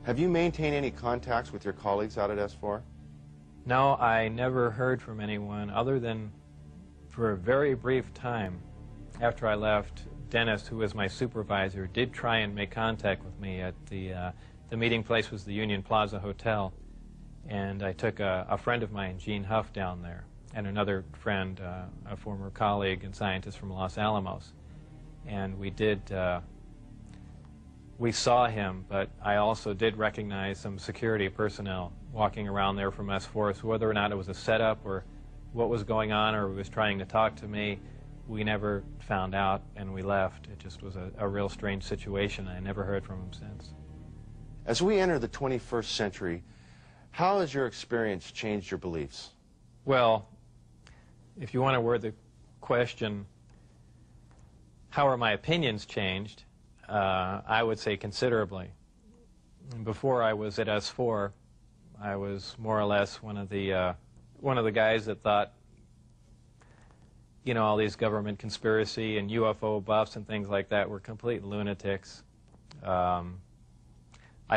Have you maintained any contacts with your colleagues out at S4? No, I never heard from anyone other than for a very brief time after I left. Dennis, who was my supervisor, did try and make contact with me at the meeting place was the Union Plaza Hotel, and I took a friend of mine, Gene Huff, down there, and another friend, a former colleague and scientist from Los Alamos, and we saw him, but I also did recognize some security personnel walking around there from S4, so whether or not it was a setup or what was going on or he was trying to talk to me, we never found out, and we left. It just was a real strange situation. I never heard from him since. As we enter the 21st century, how has your experience changed your beliefs? Well, if you want to word the question, how are my opinions changed? I would say considerably. Before I was at S4, I was more or less one of the guys that thought, you know, all these government conspiracy and UFO buffs and things like that were complete lunatics. I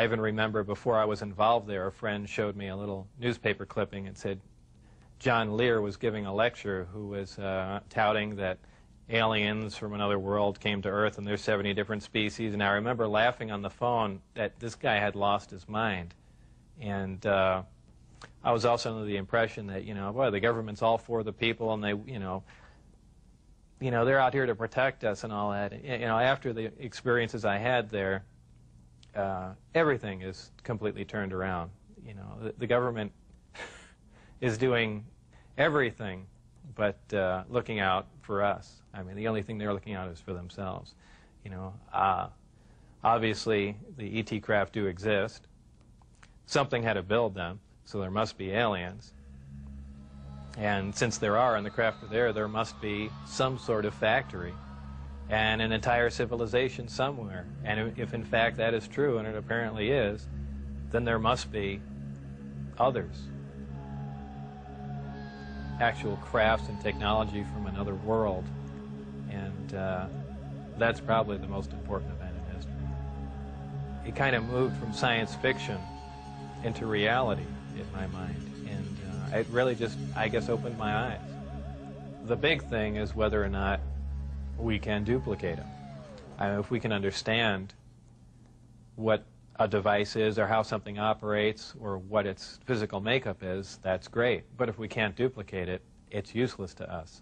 even remember before I was involved there, a friend showed me a little newspaper clipping and said John Lear was giving a lecture who was touting that aliens from another world came to Earth and there's 70 different species, and I remember laughing on the phone that this guy had lost his mind. And I was also under the impression that, you know, boy, the government's all for the people, and they, you know, they're out here to protect us and all that. You know, after the experiences I had there, everything is completely turned around. You know, the government is doing everything but looking out for us. I mean, the only thing they're looking out is for themselves. You know, obviously the ET craft do exist. Something had to build them, so there must be aliens. And since there are, and the craft are there must be some sort of factory and an entire civilization somewhere. And if in fact that is true, and it apparently is, then there must be others. Actual crafts and technology from another world. And that's probably the most important event in history. It kind of moved from science fiction into reality in my mind. And it really just, I guess, opened my eyes. The big thing is whether or not we can duplicate them. I mean, if we can understand what a device is or how something operates or what its physical makeup is, that's great. But if we can't duplicate it, it's useless to us.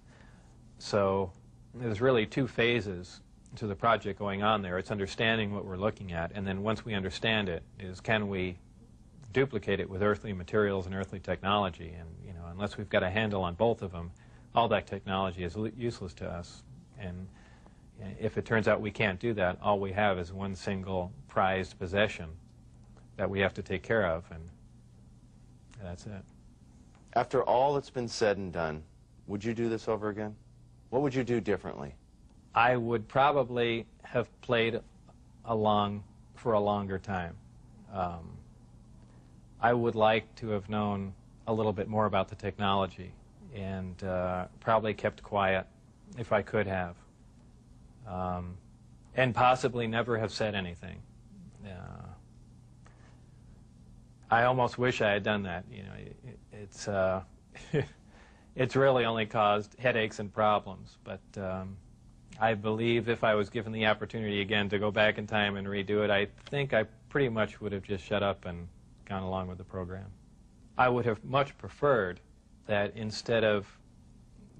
So there's really two phases to the project going on there. It's understanding what we're looking at, and then once we understand it, is can we duplicate it with earthly materials and earthly technology? And, you know, unless we've got a handle on both of them, all that technology is useless to us. And if it turns out we can't do that, all we have is one single prized possession that we have to take care of, and that's it. After all that's been said and done, would you do this over again? What would you do differently? I would probably have played along for a longer time. I would like to have known a little bit more about the technology, and probably kept quiet if I could have, and possibly never have said anything. I almost wish I had done that. You know, it's really only caused headaches and problems. But I believe if I was given the opportunity again to go back in time and redo it, I think I pretty much would have just shut up and gone along with the program. I would have much preferred that instead of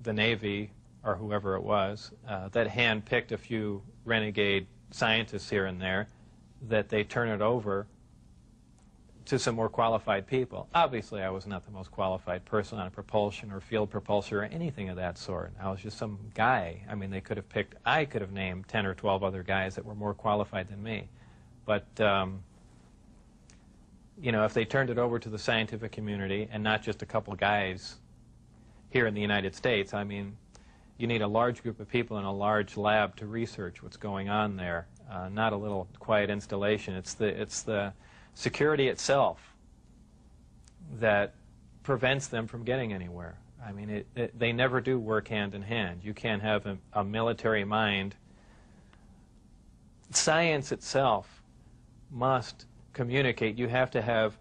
the Navy or whoever it was that hand-picked a few renegade scientists here and there, that they turn it over to some more qualified people. Obviously, I was not the most qualified person on propulsion or field propulsion or anything of that sort. I was just some guy. I mean, they could have picked, I could have named 10 or 12 other guys that were more qualified than me. But, you know, if they turned it over to the scientific community and not just a couple guys here in the United States, I mean, you need a large group of people in a large lab to research what's going on there, not a little quiet installation. It's the security itself that prevents them from getting anywhere. I mean, they never do work hand in hand. You can't have a military mind. Science itself must communicate, you have to have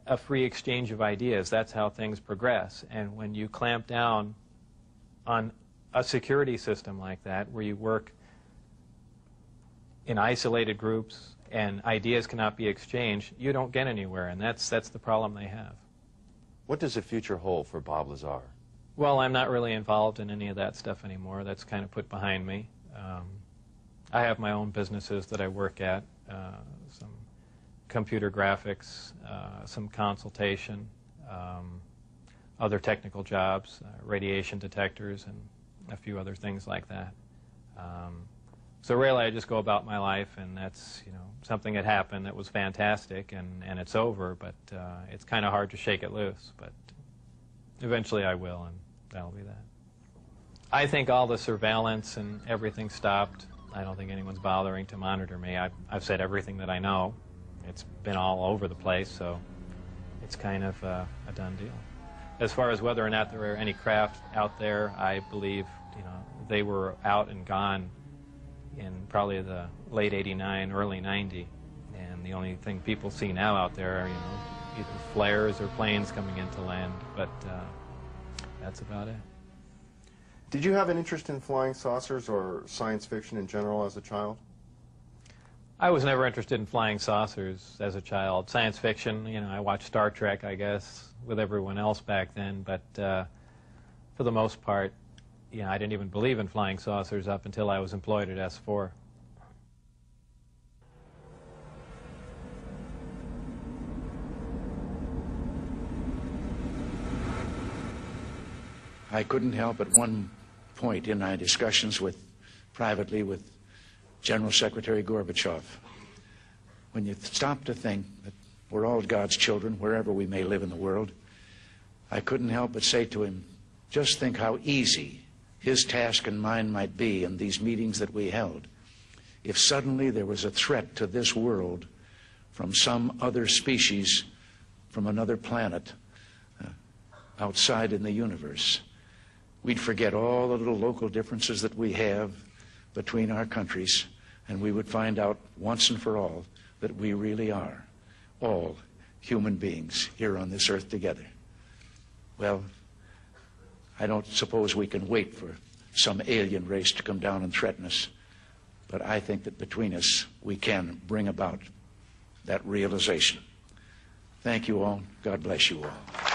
a free exchange of ideas. That's how things progress. And when you clamp down on a security system like that, where you work in isolated groups and ideas cannot be exchanged, you don't get anywhere, and that's the problem they have. What does the future hold for Bob Lazar? Well, I'm not really involved in any of that stuff anymore. That's kind of put behind me. I have my own businesses that I work at, some computer graphics, some consultation, other technical jobs, radiation detectors, and a few other things like that. So really, I just go about my life, and that's, you know, something that happened that was fantastic, and it's over, but it's kind of hard to shake it loose. But eventually I will, and that'll be that. I think all the surveillance and everything stopped. I don't think anyone's bothering to monitor me. I've said everything that I know. It's been all over the place, so it's kind of a done deal. As far as whether or not there are any craft out there, I believe, you know, they were out and gone in probably the late '89, early '90, and the only thing people see now out there are, you know, either flares or planes coming into land, but that's about it. Did you have an interest in flying saucers or science fiction in general as a child? I was never interested in flying saucers as a child. Science fiction, you know, I watched Star Trek, I guess, with everyone else back then, but for the most part, you know, I didn't even believe in flying saucers up until I was employed at S4. I couldn't help at one point in my discussions privately with General Secretary Gorbachev, when you stop to think that we're all God's children wherever we may live in the world, I couldn't help but say to him, just think how easy his task and mine might be in these meetings that we held if suddenly there was a threat to this world from some other species from another planet outside in the universe. We'd forget all the little local differences that we have between our countries, and we would find out once and for all that we really are all human beings here on this earth together. Well, I don't suppose we can wait for some alien race to come down and threaten us, but I think that between us we can bring about that realization. Thank you all. God bless you all.